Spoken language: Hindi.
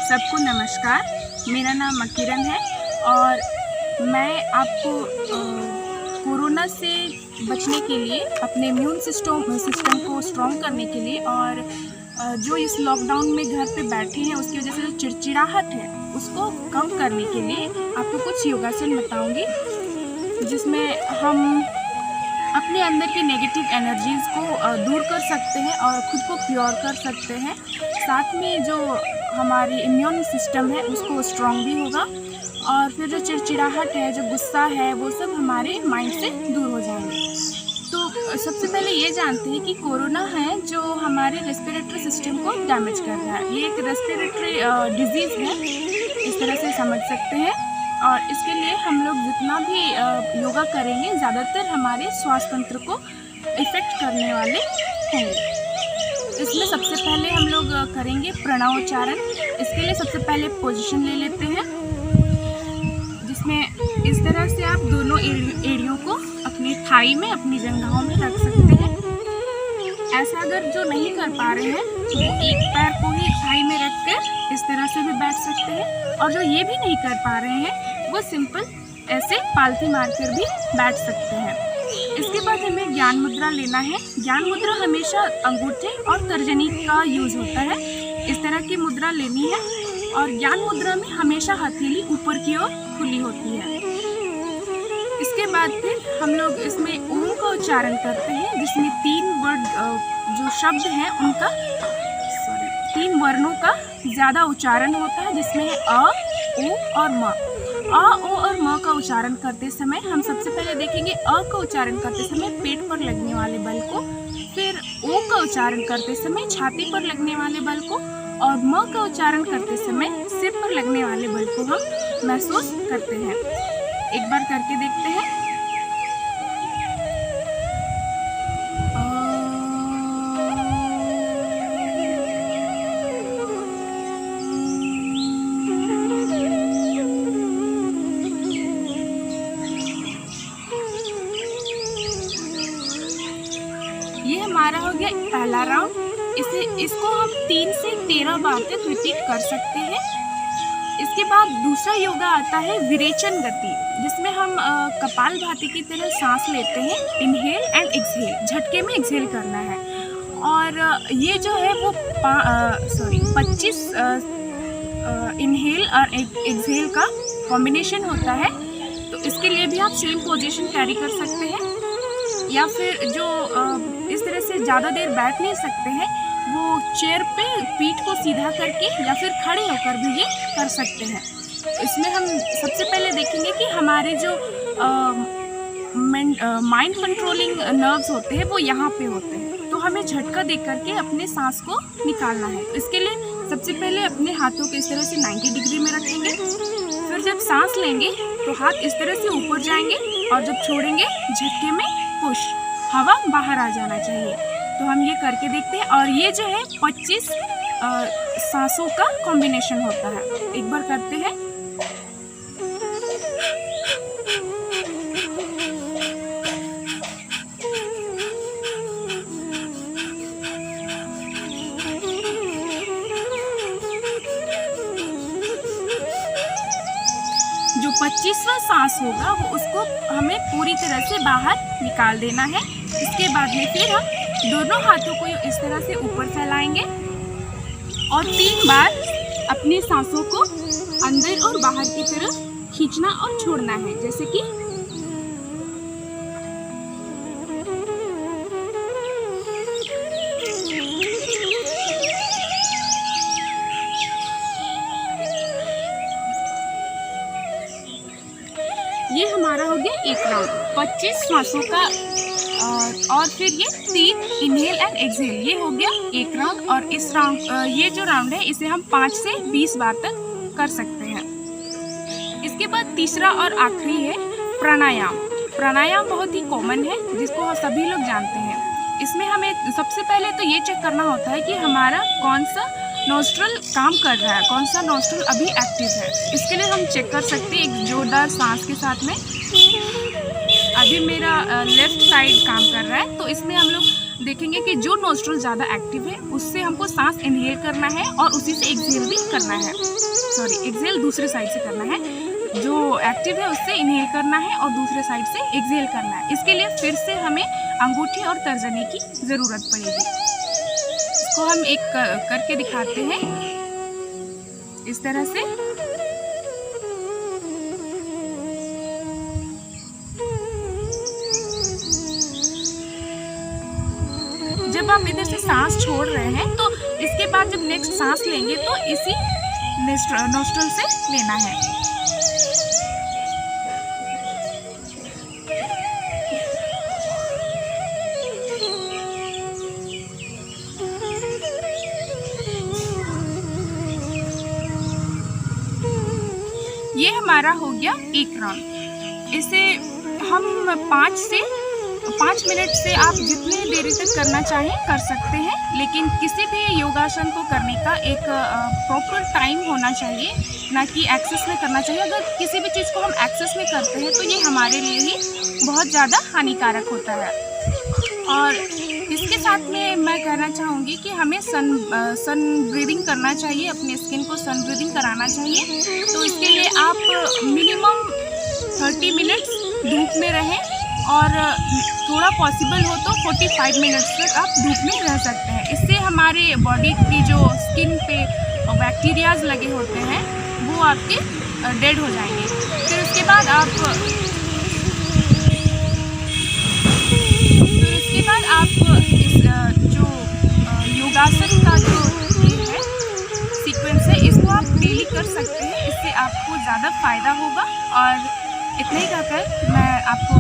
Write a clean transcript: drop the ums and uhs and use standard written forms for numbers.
सबको नमस्कार। मेरा नाम किरण है और मैं आपको कोरोना से बचने के लिए, अपने इम्यून सिस्टम को स्ट्रॉन्ग करने के लिए और जो इस लॉकडाउन में घर पे बैठे हैं उसकी वजह से जो चिड़चिड़ाहट है उसको कम करने के लिए आपको कुछ योगासन बताऊंगी, जिसमें हम अपने अंदर की नेगेटिव एनर्जीज़ को दूर कर सकते हैं और ख़ुद को प्योर कर सकते हैं। साथ में जो हमारी इम्यून सिस्टम है उसको स्ट्रॉन्ग भी होगा और फिर जो चिड़चिड़ाहट है, जो गुस्सा है, वो सब हमारे माइंड से दूर हो जाएंगे। तो सबसे पहले ये जानते हैं कि कोरोना है जो हमारे रेस्पिरेटरी सिस्टम को डैमेज कर रहा है। ये एक रेस्पिरेटरी डिजीज़ है, इस तरह से समझ सकते हैं। और इसके लिए हम लोग जितना भी योगा करेंगे ज़्यादातर हमारे श्वास तंत्र को इफ़ेक्ट करने वाले होंगे। इसमें सबसे पहले हम लोग करेंगे प्रणवोच्चारण। इसके लिए सबसे पहले पोजीशन ले लेते हैं, जिसमें इस तरह से आप दोनों एड़ियों को अपनी थाई में, अपनी जंघाओं में रख सकते हैं। ऐसा अगर जो नहीं कर पा रहे हैं तो एक पैर को ही थाई में रखकर इस तरह से भी बैठ सकते हैं, और जो ये भी नहीं कर पा रहे हैं वो सिंपल ऐसे पालथी मारकर भी बैठ सकते हैं। इसके बाद हमें ज्ञान मुद्रा लेना है। ज्ञान मुद्रा हमेशा अंगूठे और तर्जनी का यूज़ होता है। इस तरह की मुद्रा लेनी है और ज्ञान मुद्रा में हमेशा हथेली ऊपर की ओर खुली होती है। इसके बाद फिर हम लोग इसमें ओम का उच्चारण करते हैं, जिसमें 3 वर्ड जो शब्द हैं उनका 3 वर्णों का ज़्यादा उच्चारण होता है, जिसमें है अ, ओ और म। अ, ओ और म का उच्चारण करते समय हम सबसे पहले देखेंगे अ का उच्चारण करते समय पेट पर लगने वाले बल को, फिर ओ का उच्चारण करते समय छाती पर लगने वाले बल को, और म का उच्चारण करते समय सिर पर लगने वाले बल को हम महसूस करते हैं। एक बार करके देखते हैं। ये हमारा हो गया पहला राउंड। इसको हम 3 से 13 बार तक रिपीट कर सकते हैं। इसके बाद दूसरा योगा आता है विरेचन गति, जिसमें हम कपालभाति की तरह सांस लेते हैं। इनहेल एंड एक्सहेल, झटके में एक्सहेल करना है। और ये जो है वो 25 इनहेल और एक्सहेल का कॉम्बिनेशन होता है। तो इसके लिए भी आप सेम पोजीशन कैरी कर सकते हैं, या फिर जो इस तरह से ज़्यादा देर बैठ नहीं सकते हैं वो चेयर पे पीठ को सीधा करके या फिर खड़े होकर भी ये कर सकते हैं। इसमें हम सबसे पहले देखेंगे कि हमारे जो माइंड कंट्रोलिंग नर्व्स होते हैं वो यहाँ पे होते हैं, तो हमें झटका दे करके अपने सांस को निकालना है। इसके लिए सबसे पहले अपने हाथों को इस तरह से 90 डिग्री में रखेंगे। फिर जब सांस लेंगे तो हाथ इस तरह से ऊपर जाएंगे और जब छोड़ेंगे झटके में पुश, हवा बाहर आ जाना चाहिए। तो हम ये करके देखते हैं। और ये जो है 25 सांसों का कॉम्बिनेशन होता है। एक बार करते हैं। जो 25वां सांस होगा वो उसको हमें पूरी तरह से बाहर निकाल देना है। इसके बाद में फिर हम दोनों हाथों को इस तरह से ऊपर फैलाएंगे और 3 बार अपनी सांसों को अंदर और बाहर की तरफ खींचना और छोड़ना है, जैसे कि ये हमारा हो गया एक राउंड 25 सांसों का। और फिर ये 3 इनहेल एंड एक्सहेल, ये हो गया एक राउंड। और इस राउंड ये जो राउंड है इसे हम 5 से 20 बार तक कर सकते हैं। इसके बाद तीसरा और आखिरी है प्राणायाम। प्राणायाम बहुत ही कॉमन है, जिसको सभी लोग जानते हैं। इसमें हमें सबसे पहले तो ये चेक करना होता है कि हमारा कौन सा नोस्ट्रल काम कर रहा है, कौन सा नोस्ट्रल अभी एक्टिव है। इसके लिए हम चेक कर सकते हैं एक जोरदार सांस के साथ में। अभी मेरा लेफ़्ट साइड काम कर रहा है, तो इसमें हम लोग देखेंगे कि जो नोस्ट्रल ज़्यादा एक्टिव है उससे हमको सांस इनहेल करना है और उसी से एक्सहेल भी करना है। एक्सहेल दूसरे साइड से करना है। जो एक्टिव है उससे इनहेल करना है और दूसरे साइड से एक्सहेल करना है। इसके लिए फिर से हमें अंगूठी और तर्जनी की ज़रूरत पड़ेगी। इसको हम एक करके दिखाते हैं इस तरह से। जब आप इधर से सांस छोड़ रहे हैं तो इसके बाद जब नेक्स्ट सांस लेंगे तो इसी नोस्ट्रल से लेना है। ये हमारा हो गया एक राउंड। इसे हम 5 मिनट से आप जितने देरी तक करना चाहें कर सकते हैं, लेकिन किसी भी योगासन को करने का एक प्रॉपर टाइम होना चाहिए, ना कि एक्सेस में करना चाहिए। अगर किसी भी चीज़ को हम एक्सेस में करते हैं तो ये हमारे लिए ही बहुत ज़्यादा हानिकारक होता है। और इसके साथ में मैं कहना चाहूँगी कि हमें सन ब्रीदिंग करना चाहिए, अपने स्किन को सन ब्रीदिंग कराना चाहिए। तो इसके लिए आप मिनिमम 30 मिनट्स धूप में रहें और थोड़ा पॉसिबल हो तो 45 मिनट्स तक आप धूप में रह सकते हैं। इससे हमारे बॉडी की जो स्किन पे बैक्टीरियाज लगे होते हैं वो आपके डेड हो जाएंगे। फिर उसके बाद आप इस जो योगासन का जो ये है सीक्वेंस है, इसको आप डेली कर सकते हैं। इससे आपको ज़्यादा फ़ायदा होगा। और इतना ही कहकर मैं आपको